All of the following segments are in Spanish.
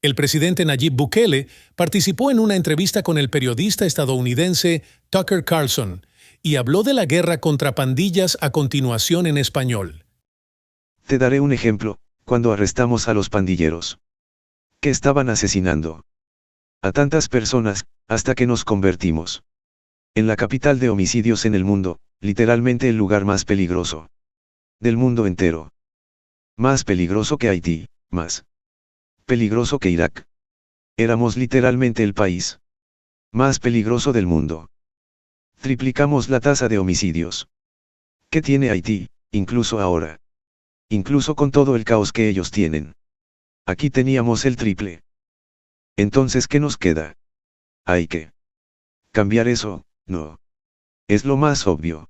El presidente Nayib Bukele participó en una entrevista con el periodista estadounidense Tucker Carlson y habló de la guerra contra pandillas a continuación en español. Te daré un ejemplo, cuando arrestamos a los pandilleros. Que estaban asesinando a tantas personas, hasta que nos convertimos en la capital de homicidios en el mundo, literalmente el lugar más peligroso del mundo entero. Más peligroso que Haití, más peligroso que Irak. Éramos literalmente el país más peligroso del mundo. Triplicamos la tasa de homicidios que tiene Haití, incluso ahora. Incluso con todo el caos que ellos tienen. Aquí teníamos el triple. Entonces, ¿qué nos queda? Hay que cambiar eso, no. Es lo más obvio.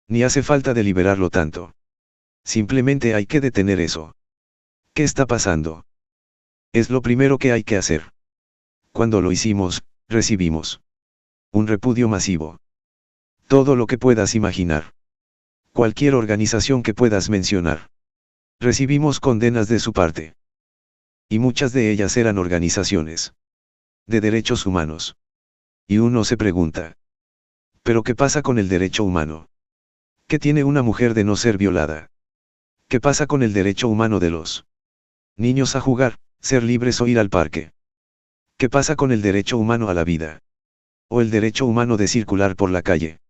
Ni hace falta deliberarlo tanto. Simplemente hay que detener eso. ¿Qué está pasando? Es lo primero que hay que hacer. Cuando lo hicimos, recibimos un repudio masivo. Todo lo que puedas imaginar. Cualquier organización que puedas mencionar. Recibimos condenas de su parte. Y muchas de ellas eran organizaciones de derechos humanos. Y uno se pregunta, ¿pero qué pasa con el derecho humano? ¿Qué tiene una mujer de no ser violada? ¿Qué pasa con el derecho humano de los niños a jugar, ser libres o ir al parque? ¿Qué pasa con el derecho humano a la vida? ¿O el derecho humano de circular por la calle?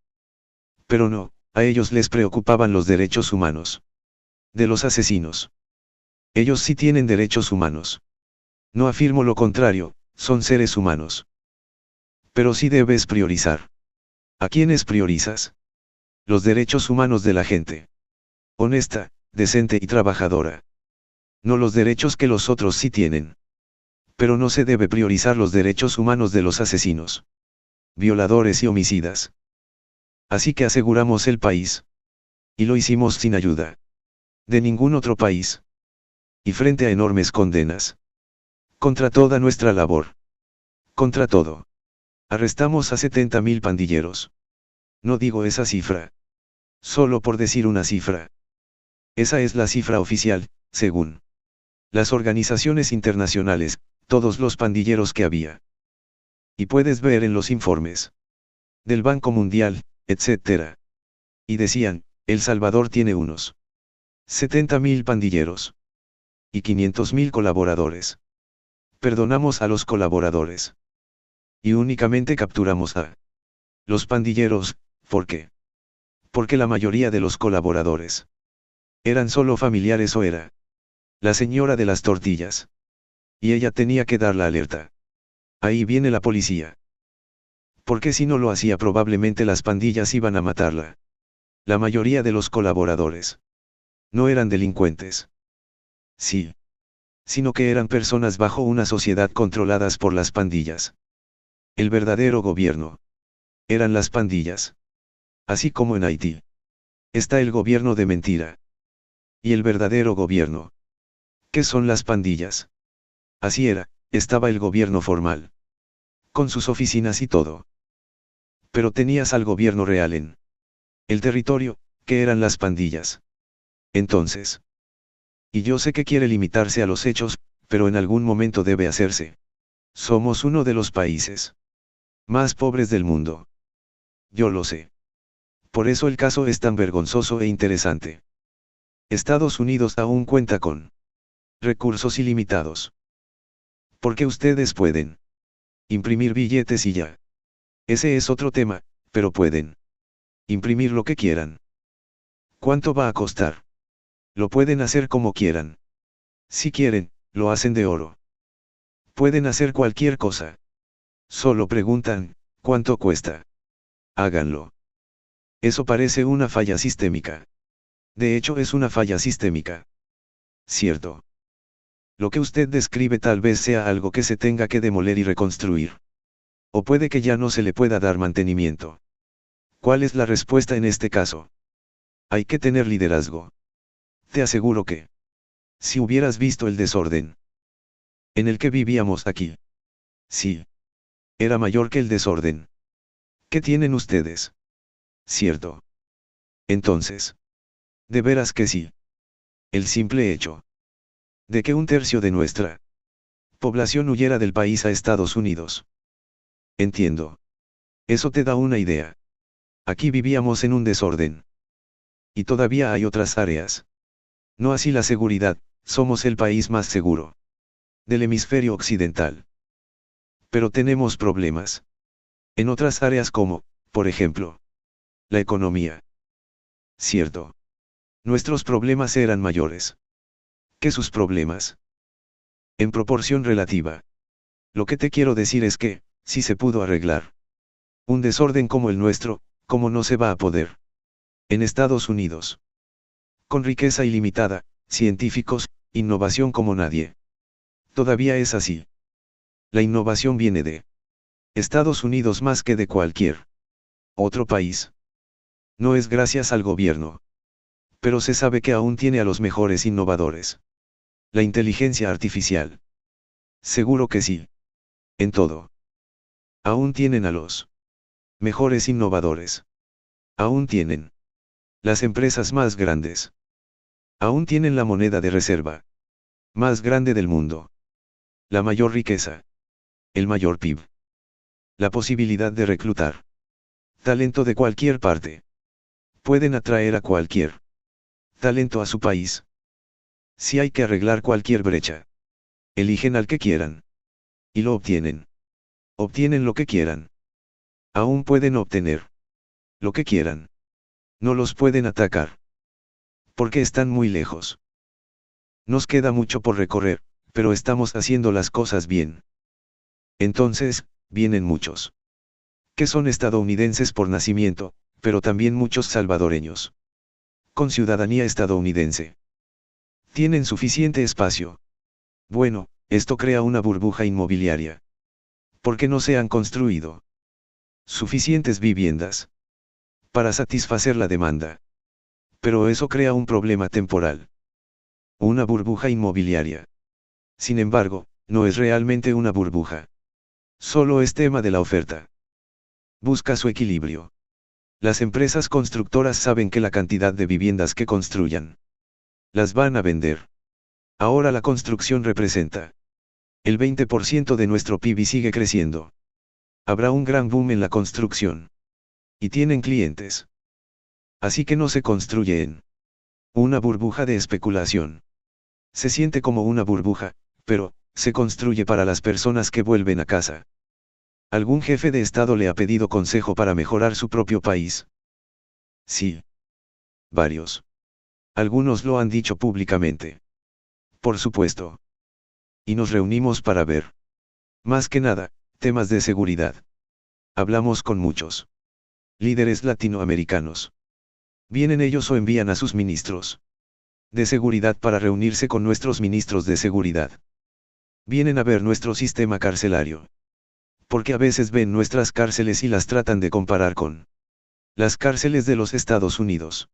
Pero no, a ellos les preocupaban los derechos humanos de los asesinos. Ellos sí tienen derechos humanos. No afirmo lo contrario, son seres humanos. Pero sí debes priorizar. ¿A quiénes priorizas? Los derechos humanos de la gente honesta, decente y trabajadora. No los derechos que los otros sí tienen. Pero no se debe priorizar los derechos humanos de los asesinos, violadores y homicidas. Así que aseguramos el país. Y lo hicimos sin ayuda de ningún otro país. Y frente a enormes condenas. Contra toda nuestra labor. Contra todo. Arrestamos a 70.000 pandilleros. No digo esa cifra. Solo por decir una cifra. Esa es la cifra oficial, según las organizaciones internacionales, todos los pandilleros que había. Y puedes ver en los informes del Banco Mundial, etc. Y decían, El Salvador tiene unos 70.000 pandilleros. Y 500.000 colaboradores. Perdonamos a los colaboradores. Y únicamente capturamos a los pandilleros, ¿por qué? Porque la mayoría de los colaboradores eran solo familiares o era la señora de las tortillas. Y ella tenía que dar la alerta. Ahí viene la policía. Porque si no lo hacía probablemente las pandillas iban a matarla. La mayoría de los colaboradores no eran delincuentes. Sí. Sino que eran personas bajo una sociedad controladas por las pandillas. El verdadero gobierno eran las pandillas. Así como en Haití está el gobierno de mentira. Y el verdadero gobierno. ¿Qué son las pandillas? Así era, estaba el gobierno formal. Con sus oficinas y todo. Pero tenías al gobierno real en el territorio, que eran las pandillas. Entonces. Y yo sé que quiere limitarse a los hechos, pero en algún momento debe hacerse. Somos uno de los países más pobres del mundo. Yo lo sé. Por eso el caso es tan vergonzoso e interesante. Estados Unidos aún cuenta con recursos ilimitados. Porque ustedes pueden imprimir billetes y ya. Ese es otro tema, pero pueden imprimir lo que quieran. ¿Cuánto va a costar? Lo pueden hacer como quieran. Si quieren, lo hacen de oro. Pueden hacer cualquier cosa. Solo preguntan, ¿cuánto cuesta? Háganlo. Eso parece una falla sistémica. De hecho es una falla sistémica. Cierto. Lo que usted describe tal vez sea algo que se tenga que demoler y reconstruir. O puede que ya no se le pueda dar mantenimiento. ¿Cuál es la respuesta en este caso? Hay que tener liderazgo. Te aseguro que, si hubieras visto el desorden en el que vivíamos aquí. Sí. Era mayor que el desorden. ¿Qué tienen ustedes? Cierto. Entonces. De veras que sí. El simple hecho de que un tercio de nuestra población huyera del país a Estados Unidos. Entiendo. Eso te da una idea. Aquí vivíamos en un desorden. Y todavía hay otras áreas. No así la seguridad, somos el país más seguro del hemisferio occidental. Pero tenemos problemas en otras áreas como, por ejemplo, la economía. Cierto. Nuestros problemas eran mayores que sus problemas. En proporción relativa. Lo que te quiero decir es que, si se pudo arreglar un desorden como el nuestro, ¿cómo no se va a poder? En Estados Unidos. Con riqueza ilimitada, científicos, innovación como nadie. Todavía es así. La innovación viene de Estados Unidos más que de cualquier otro país. No es gracias al gobierno. Pero se sabe que aún tiene a los mejores innovadores. La inteligencia artificial. Seguro que sí. En todo. Aún tienen a los mejores innovadores. Aún tienen las empresas más grandes. Aún tienen la moneda de reserva más grande del mundo. La mayor riqueza. El mayor PIB. La posibilidad de reclutar talento de cualquier parte. Pueden atraer a cualquier talento a su país. Si hay que arreglar cualquier brecha, eligen al que quieran. Y lo obtienen. Obtienen lo que quieran. Aún pueden obtener lo que quieran. No los pueden atacar. Porque están muy lejos. Nos queda mucho por recorrer, pero estamos haciendo las cosas bien. Entonces, vienen muchos que son estadounidenses por nacimiento, pero también muchos salvadoreños con ciudadanía estadounidense. Tienen suficiente espacio. Bueno, esto crea una burbuja inmobiliaria. Porque no se han construido suficientes viviendas para satisfacer la demanda. Pero eso crea un problema temporal. Una burbuja inmobiliaria. Sin embargo, no es realmente una burbuja. Solo es tema de la oferta. Busca su equilibrio. Las empresas constructoras saben que la cantidad de viviendas que construyan las van a vender. Ahora la construcción representa el 20% de nuestro PIB y sigue creciendo. Habrá un gran boom en la construcción. Y tienen clientes. Así que no se construye en una burbuja de especulación. Se siente como una burbuja, pero, se construye para las personas que vuelven a casa. ¿Algún jefe de Estado le ha pedido consejo para mejorar su propio país? Sí. Varios. Algunos lo han dicho públicamente. Por supuesto. Y nos reunimos para ver. Más que nada, temas de seguridad. Hablamos con muchos líderes latinoamericanos. Vienen ellos o envían a sus ministros de seguridad para reunirse con nuestros ministros de seguridad. Vienen a ver nuestro sistema carcelario. Porque a veces ven nuestras cárceles y las tratan de comparar con las cárceles de los Estados Unidos.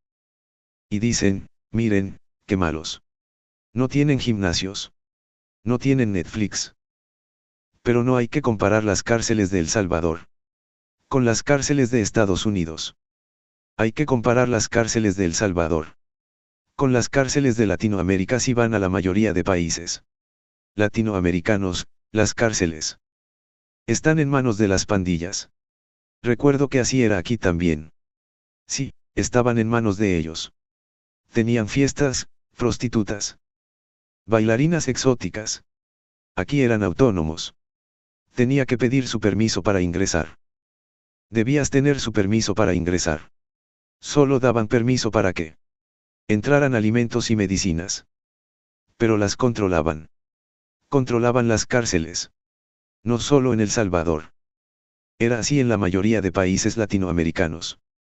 Y dicen, miren, qué malos. No tienen gimnasios. No tienen Netflix. Pero no hay que comparar las cárceles de El Salvador con las cárceles de Estados Unidos. Hay que comparar las cárceles de El Salvador con las cárceles de Latinoamérica si van a la mayoría de países latinoamericanos, las cárceles están en manos de las pandillas. Recuerdo que así era aquí también. Sí, estaban en manos de ellos. Tenían fiestas, prostitutas, bailarinas exóticas. Aquí eran autónomos. Tenía que pedir su permiso para ingresar. Debías tener su permiso para ingresar. Solo daban permiso para que entraran alimentos y medicinas. Pero las controlaban. Controlaban las cárceles. No solo en El Salvador. Era así en la mayoría de países latinoamericanos.